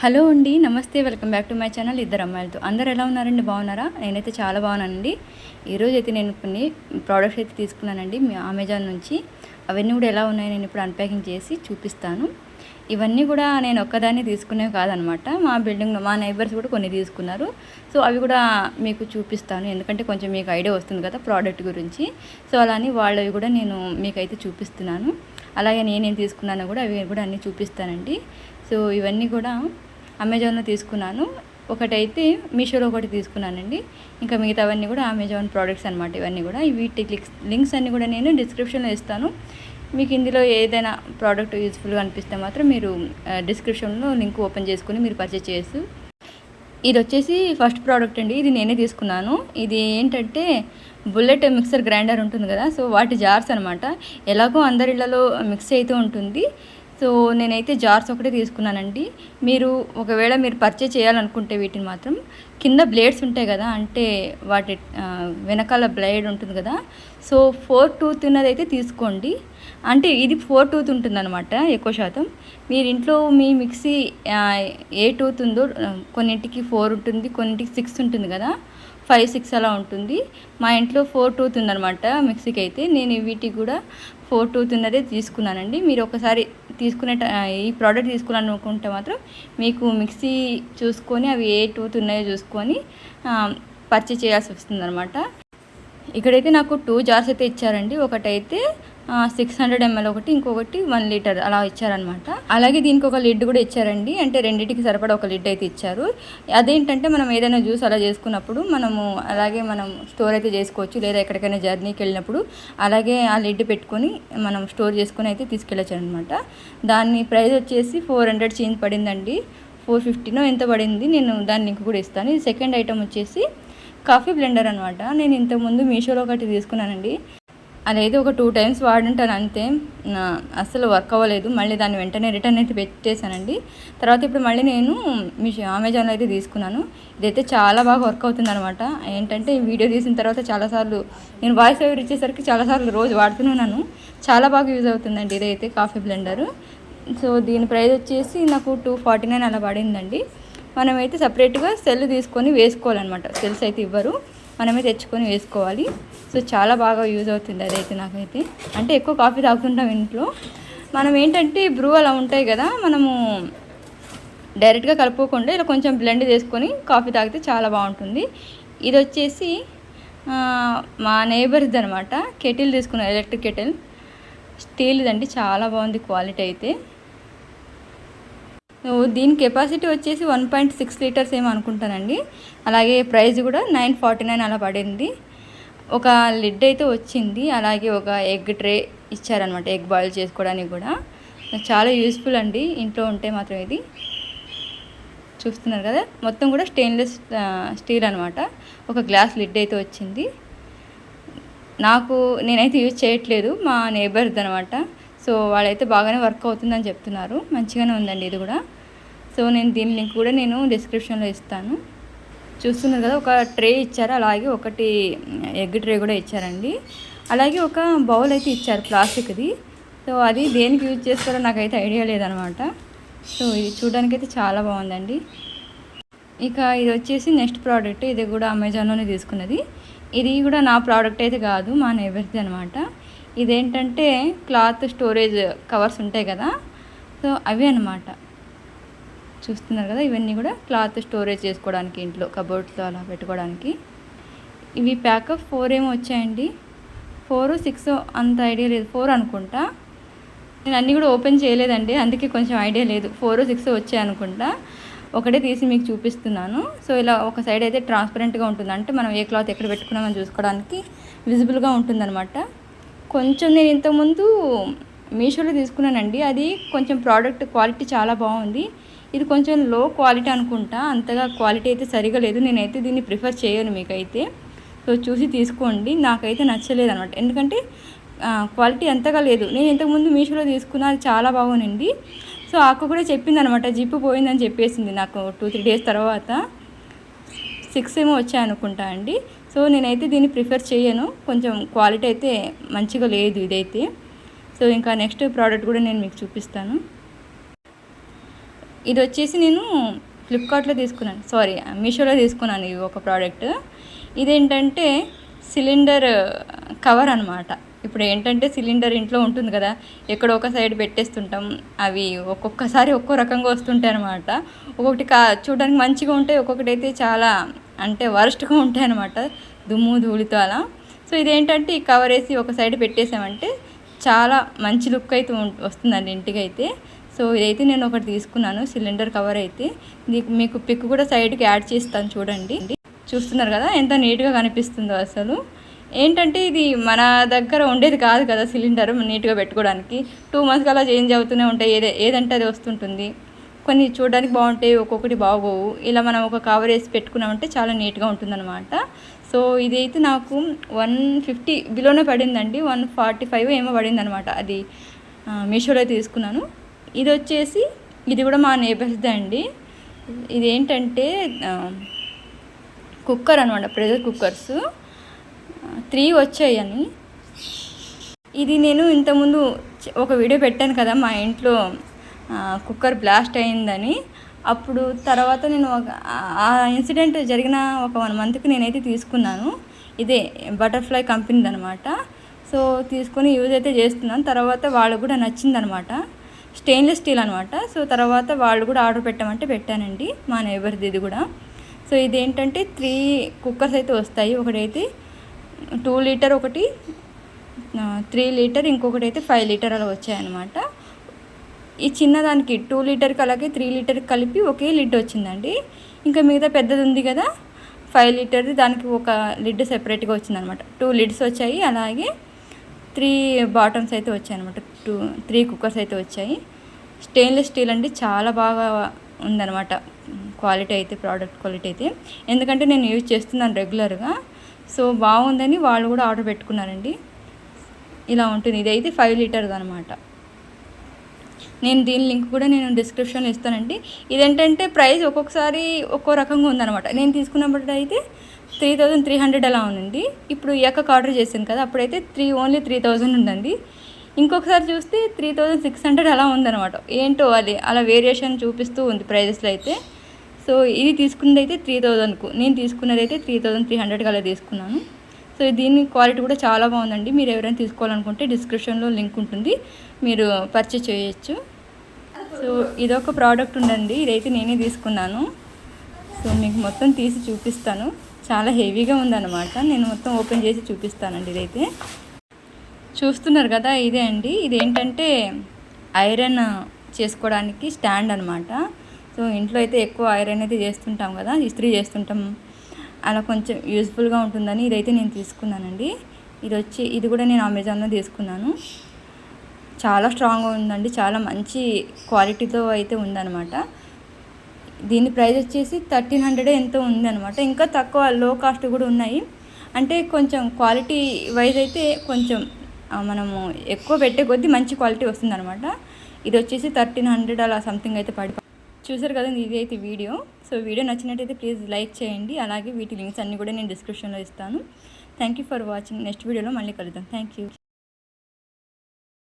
Hello అండి, నమస్తే. Welcome back to my channel ఇద్దరు అమ్మాయిలతో. అందరు ఎలా ఉన్నారండి? బాగున్నారా? నేనైతే చాలా బాగున్నానండి. ఈరోజు అయితే నేను కొన్ని ప్రోడక్ట్స్ అయితే తీసుకున్నానండి మీ అమెజాన్ నుంచి. అవన్నీ కూడా ఎలా ఉన్నాయో నేను ఇప్పుడు అన్ప్యాకింగ్ చేసి చూపిస్తాను. ఇవన్నీ కూడా నేను ఒక్కదాన్ని తీసుకునేవి కాదనమాట. మా బిల్డింగ్లో మా నైబర్స్ కూడా కొన్ని తీసుకున్నారు. సో అవి కూడా మీకు చూపిస్తాను, ఎందుకంటే కొంచెం మీకు ఐడియా వస్తుంది కదా ప్రోడక్ట్ గురించి. సో అలానే వాళ్ళవి కూడా నేను మీకైతే చూపిస్తున్నాను. అలాగే నేనేం తీసుకున్నానో కూడా అవి కూడా అన్నీ చూపిస్తానండి. సో ఇవన్నీ కూడా అమెజాన్లో తీసుకున్నాను. ఒకటైతే మీషోలో ఒకటి తీసుకున్నానండి. ఇంకా మిగతావన్నీ కూడా అమెజాన్ ప్రోడక్ట్స్ అనమాట. ఇవన్నీ కూడా వీటి లింక్స్ అన్నీ కూడా నేను డిస్క్రిప్షన్లో ఇస్తాను. మీకు ఇందులో ఏదైనా ప్రోడక్ట్ యూజ్ఫుల్గా అనిపిస్తే మాత్రం మీరు డిస్క్రిప్షన్లో లింక్ ఓపెన్ చేసుకుని మీరు పర్చేస్ చేయొచ్చు. ఇది వచ్చేసి ఫస్ట్ ప్రోడక్ట్ అండి. ఇది నేనే తీసుకున్నాను. ఇది ఏంటంటే బుల్లెట్ మిక్సర్ గ్రైండర్ ఉంటుంది కదా, సో వాటి జార్స్ అనమాట. ఎలాగో అందరి ఇళ్లలో మిక్స్ అయితే ఉంటుంది. సో నేనైతే జార్స్ ఒకటే తీసుకున్నానండి. మీరు ఒకవేళ మీరు పర్చేజ్ చేయాలనుకుంటే వీటిని మాత్రం కింద బ్లేడ్స్ ఉంటాయి కదా, అంటే వాటి వెనకాల బ్లేడ్ ఉంటుంది కదా, సో 4 టూత్ ఉన్నదైతే తీసుకోండి. అంటే ఇది 4 టూత్ ఉంటుంది అనమాట ఎక్కువ శాతం. మీరు ఇంట్లో మీ మిక్సీ ఏ టూత్ ఉందో, కొన్నింటికి 4 ఉంటుంది, కొన్నింటికి 6 ఉంటుంది కదా, 5, 6 అలా ఉంటుంది. మా ఇంట్లో 4 టూత్ ఉందనమాట మిక్సీకి అయితే. నేను వీటికి కూడా 4 టూత్ ఉన్నదే తీసుకున్నానండి. మీరు ఒకసారి తీసుకునే ఈ ప్రోడక్ట్ తీసుకోవాలనుకుంటే మాత్రం మీకు మిక్సీ చూసుకొని అవి ఏ టూత్ ఉన్నాయో చూసుకొని పర్చేజ్ చేయాల్సి వస్తుంది అనమాట. ఇక్కడైతే నాకు 2 జార్స్ అయితే ఇచ్చారండి. ఒకటైతే 600 ml ఒకటి, ఇంకొకటి 1 లీటర్ అలా ఇచ్చారనమాట. అలాగే దీనికి ఒక లిడ్ కూడా ఇచ్చారండి. అంటే రెండింటికి సరిపడా ఒక లిడ్ అయితే ఇచ్చారు. అదేంటంటే మనం ఏదైనా జ్యూస్ అలా చేసుకున్నప్పుడు మనము అలాగే మనం స్టోర్ అయితే చేసుకోవచ్చు, లేదా ఎక్కడికైనా జర్నీకి వెళ్ళినప్పుడు అలాగే ఆ లిడ్ పెట్టుకొని మనం స్టోర్ చేసుకొని అయితే తీసుకెళ్ళచ్చు అనమాట. దాని ప్రైస్ వచ్చేసి 400 చేంజ్ పడిందండి. 450నో ఎంత పడింది, నేను దాని లింక్ కూడా ఇస్తాను. ఇది సెకండ్ ఐటమ్ వచ్చేసి కాఫీ బ్లెండర్ అనమాట. నేను ఇంతకుముందు మీషోలో ఒకటి తీసుకున్నానండి. అదైతే ఒక 2 టైమ్స్ వాడుంటాను అంతే. అస్సలు వర్క్ అవ్వలేదు. మళ్ళీ దాన్ని వెంటనే రిటర్న్ అయితే పెట్టేశానండి. తర్వాత ఇప్పుడు మళ్ళీ నేను అమెజాన్లో అయితే తీసుకున్నాను. ఇదైతే చాలా బాగా వర్క్ అవుతుంది అనమాట. ఏంటంటే వీడియో తీసిన తర్వాత చాలాసార్లు నేను వాయిస్ ఓవర్ ఇచ్చేసరికి చాలాసార్లు రోజు వాడుతున్నాను. చాలా బాగా యూజ్ అవుతుందండి ఇదైతే కాఫీ బ్లెండరు. సో దీని ప్రైస్ వచ్చేసి నాకు 249 అలా పడిందండి. మనమైతే సపరేట్గా సెల్ తీసుకొని వేసుకోవాలన్నమాట. సెల్స్ అయితే ఇవ్వరు, మనమే తెచ్చుకొని వేసుకోవాలి. సో చాలా బాగా యూజ్ అవుతుంది అదైతే నాకైతే. అంటే ఎక్కువ కాఫీ తాగుతుంటాం ఇంట్లో. మనం ఏంటంటే బ్రూ అలా ఉంటాయి కదా, మనము డైరెక్ట్గా కలుపుకోకుండా ఇలా కొంచెం బ్లెండ్ చేసుకొని కాఫీ తాగితే చాలా బాగుంటుంది. ఇది వచ్చేసి మా నైబర్స్ది అనమాట. కెటిల్ తీసుకున్నాను, ఎలక్ట్రిక్ కెటిల్, స్టీల్దండి. చాలా బాగుంది క్వాలిటీ అయితే. దీని కెపాసిటీ వచ్చేసి 1.6 లీటర్స్ ఏమో అనుకుంటానండి. అలాగే ప్రైస్ కూడా 949 అలా పడింది. ఒక లిడ్ అయితే వచ్చింది. అలాగే ఒక ఎగ్ ట్రే ఇచ్చారనమాట, ఎగ్ బాయిల్ చేసుకోవడానికి కూడా. చాలా యూస్ఫుల్ అండి ఇంట్లో ఉంటే మాత్రం. ఇది చూస్తున్నారు కదా, మొత్తం కూడా స్టెయిన్లెస్ స్టీల్ అనమాట. ఒక గ్లాస్ లిడ్ అయితే వచ్చింది. నేనైతే యూజ్ చేయట్లేదు, మా నేబర్ది అనమాట. సో వాళ్ళైతే బాగానే వర్క్ అవుతుందని చెప్తున్నారు. మంచిగానే ఉందండి ఇది కూడా. సో నేను దీని లింక్ కూడా నేను డిస్క్రిప్షన్లో ఇస్తాను. చూస్తున్నారు కదా, ఒక ట్రే ఇచ్చారు, అలాగే ఒకటి ఎగ్ ట్రే కూడా ఇచ్చారండి. అలాగే ఒక బౌల్ అయితే ఇచ్చారు ప్లాస్టిక్ది. సో అది దేనికి యూజ్ చేస్తారో నాకైతే ఐడియా లేదనమాట. సో ఇది చూడడానికైతే చాలా బాగుందండి. ఇక ఇది వచ్చేసి నెక్స్ట్ ప్రోడక్ట్. ఇది కూడా అమెజాన్లోనే తీసుకున్నది. ఇది కూడా నా ప్రోడక్ట్ అయితే కాదు, మా నైబర్ది అనమాట. ఇదేంటంటే క్లాత్ స్టోరేజ్ కవర్స్ ఉంటాయి కదా, సో అవి అనమాట. చూస్తున్నారు కదా, ఇవన్నీ కూడా క్లాత్ స్టోరేజ్ చేసుకోవడానికి ఇంట్లో కబోర్డ్స్లో అలా పెట్టుకోవడానికి. ఇవి ప్యాకప్ 4 ఏమో వచ్చాయండి. 4, 6 అంత ఐడియా లేదు, 4 అనుకుంటా. నేను అన్నీ కూడా ఓపెన్ చేయలేదండి, అందుకే కొంచెం ఐడియా లేదు. 4, 6 వచ్చాయి అనుకుంటా. ఒకటే తీసి మీకు చూపిస్తున్నాను. సో ఇలా ఒక సైడ్ అయితే ట్రాన్స్పరెంట్గా ఉంటుంది, అంటే మనం ఏ క్లాత్ ఎక్కడ పెట్టుకున్నామని చూసుకోవడానికి విజిబుల్గా ఉంటుందన్నమాట. కొంచెం నేను ఇంతకుముందు మీషోలో తీసుకున్నానండి. అది కొంచెం ప్రోడక్ట్ క్వాలిటీ చాలా బాగుంది. ఇది కొంచెం లో క్వాలిటీ అనుకుంటా, అంతగా క్వాలిటీ అయితే సరిగా లేదు. నేనైతే దీన్ని ప్రిఫర్ చేయను మీకైతే. సో చూసి తీసుకోండి. నాకైతే నచ్చలేదు అనమాట, ఎందుకంటే క్వాలిటీ అంతగా లేదు. నేను ఇంతకుముందు మీషోలో తీసుకున్నా, అది చాలా బాగుంది. సో అక్క కూడా చెప్పింది అనమాట, జిప్పు పోయిందని చెప్పేసింది నాకు 2-3 డేస్ తర్వాత. 6 ఏమో వచ్చాయి అనుకుంటా అండి. సో నేనైతే దీన్ని ప్రిఫర్ చేయను, కొంచెం క్వాలిటీ అయితే మంచిగా లేదు ఇదైతే. సో ఇంకా నెక్స్ట్ ప్రోడక్ట్ కూడా నేను మీకు చూపిస్తాను. ఇది వచ్చేసి నేను ఫ్లిప్కార్ట్లో తీసుకున్నాను, సారీ మీషోలో తీసుకున్నాను ఇది ఒక ప్రోడక్ట్. ఇదేంటంటే సిలిండర్ కవర్ అనమాట. ఇప్పుడు ఏంటంటే సిలిండర్ ఇంట్లో ఉంటుంది కదా, ఎక్కడో ఒక సైడ్ పెట్టేస్తుంటాం, అవి ఒక్కొక్కసారి ఒక్కో రకంగా వస్తుంటాయి అనమాట. ఒక్కొక్కటి చూడడానికి మంచిగా ఉంటాయి, ఒక్కొక్కటి అయితే చాలా అంటే వరస్ట్గా ఉంటాయి అనమాట, దుమ్ము ధూళితో అలా. సో ఇదేంటంటే ఈ కవర్ వేసి ఒక సైడ్ పెట్టేసామంటే చాలా మంచి లుక్ అయితే వస్తుందండి ఇంటికి అయితే. సో ఇదైతే నేను ఒకటి తీసుకున్నాను, సిలిండర్ కవర్ అయితే. మీకు పిక్ కూడా సైడ్కి యాడ్ చేస్తాను చూడండి. చూస్తున్నారు కదా ఎంత నీట్గా కనిపిస్తుందో అసలు. ఏంటంటే ఇది మన దగ్గర ఉండేది కాదు కదా సిలిండర్ నీట్గా పెట్టుకోవడానికి. 2 months అలా చేంజ్ అవుతూనే ఉంటాయి, ఏదంటే అది వస్తుంటుంది. కొన్ని చూడడానికి బాగుంటాయి, ఒక్కొక్కటి బాగోవు. ఇలా మనం ఒక కవర్ వేసి పెట్టుకున్నామంటే చాలా నీట్గా ఉంటుందన్నమాట. సో ఇదైతే నాకు 150 బిలోనే పడిందండి, 145 ఏమో పడింది అనమాట. అది మీషోలో తీసుకున్నాను. ఇది వచ్చేసి ఇది కూడా మా నేబర్స్దే అండి. ఇదేంటంటే కుక్కర్ అనమాట, ప్రెషర్ కుక్కర్స్ 3 వచ్చాయని. ఇది నేను ఇంతకుముందు ఒక వీడియో పెట్టాను కదా మా ఇంట్లో కుక్కర్ బ్లాస్ట్ అయిందని. అప్పుడు తర్వాత నేను ఆ ఇన్సిడెంట్ జరిగిన ఒక 1 monthకి నేనైతే తీసుకున్నాను. ఇదే బటర్ఫ్లై కంపెనీది అనమాట. సో తీసుకొని యూజ్ అయితే చేస్తున్నాను. తర్వాత వాళ్ళకు కూడా నచ్చిందనమాట, స్టెయిన్లెస్ స్టీల్ అనమాట. సో తర్వాత వాళ్ళు కూడా ఆర్డర్ పెట్టామంటే పెట్టానండి, మా నేబర్ది ఇది కూడా. సో ఇదేంటంటే 3 కుక్కర్స్ అయితే వస్తాయి. ఒకటైతే 2 లీటర్, ఒకటి 3 లీటర్, ఇంకొకటి అయితే 5 లీటర్ అలా వచ్చాయన్నమాట. ఈ చిన్నదానికి 2 లీటర్కి అలాగే 3 లీటర్కి కలిపి ఒకే లిడ్ వచ్చిందండి. ఇంకా మిగతా పెద్దది ఉంది కదా 5 లీటర్ది, దానికి ఒక లిడ్ సెపరేట్గా వచ్చిందనమాట. 2 లిడ్స్ వచ్చాయి, అలాగే 3 బాటమ్స్ అయితే వచ్చాయి అనమాట. 3 కుక్కర్స్ అయితే వచ్చాయి. స్టెయిన్లెస్ స్టీల్ అండి, చాలా బాగా ఉందన్నమాట క్వాలిటీ అయితే, ప్రోడక్ట్ క్వాలిటీ అయితే. ఎందుకంటే నేను యూజ్ చేస్తున్నాను రెగ్యులర్గా, సో బాగుందని వాళ్ళు కూడా ఆర్డర్ పెట్టుకున్నారండి. ఇలా ఉంటుంది. ఇదైతే 5 లీటర్ది అనమాట. నేను దీని లింక్ కూడా నేను డిస్క్రిప్షన్లో ఇస్తానండి. ఇదేంటంటే ప్రైస్ ఒక్కొక్కసారి ఒక్కో రకంగా ఉందన్నమాట. నేను తీసుకున్నప్పుడు అయితే 3300 అలా ఉందండి. ఇప్పుడు ఈ అక్కకు ఆర్డర్ చేశాను కదా, అప్పుడైతే ఓన్లీ 3000 ఉందండి. ఇంకొకసారి చూస్తే 3600 అలా ఉందన్నమాట. ఏంటో అది అలా వేరియేషన్ చూపిస్తూ ఉంది ప్రైజెస్లో అయితే. సో ఇది తీసుకున్నది అయితే 3000కు, నేను తీసుకున్నది అయితే 3300 అలా తీసుకున్నాను. సో దీని క్వాలిటీ కూడా చాలా బాగుందండి. మీరు ఎవరైనా తీసుకోవాలనుకుంటే డిస్క్రిప్షన్లో లింక్ ఉంటుంది, మీరు పర్చేస్ చేయొచ్చు. సో ఇదొక ప్రోడక్ట్ ఉందండి, ఇదైతే నేనే తీసుకున్నాను. సో మీకు మొత్తం తీసి చూపిస్తాను, చాలా హెవీగా ఉందన్నమాట. నేను మొత్తం ఓపెన్ చేసి చూపిస్తానండి. ఇదైతే చూస్తున్నారు కదా, ఇదే అండి. ఇదేంటంటే ఐరన్ చేసుకోవడానికి స్టాండ్ అనమాట. సో ఇంట్లో అయితే ఎక్కువ ఐరన్ అయితే చేస్తుంటాం కదా, ఇస్త్రీ చేస్తుంటాం, అలా కొంచెం యూజ్ఫుల్గా ఉంటుందని ఇదైతే నేను తీసుకున్నానండి. ఇది కూడా నేను అమెజాన్లో తీసుకున్నాను. చాలా స్ట్రాంగ్గా ఉందండి, చాలా మంచి క్వాలిటీతో అయితే ఉందన్నమాట. దీని ప్రైస్ వచ్చేసి 1300 ఎంతో ఉందన్నమాట. ఇంకా తక్కువ లో కాస్ట్ కూడా ఉన్నాయి. అంటే కొంచెం క్వాలిటీ వైజ్ అయితే కొంచెం మనము ఎక్కువ పెట్టే కొద్దీ మంచి క్వాలిటీ వస్తుందన్నమాట. ఇది వచ్చేసి 1300 అలా సంథింగ్ అయితే చూసారు కదా, ఇది అయితే వీడియో. సో వీడియో నచ్చినట్టయితే ప్లీజ్ లైక్ చేయండి, అలాగే వీటి లింక్స్ అన్నీ కూడా నేను డిస్క్రిప్షన్లో ఇస్తాను. Thank you for watching. Next వీడియోలో మళ్ళీ కలుద్దాం. Thank you.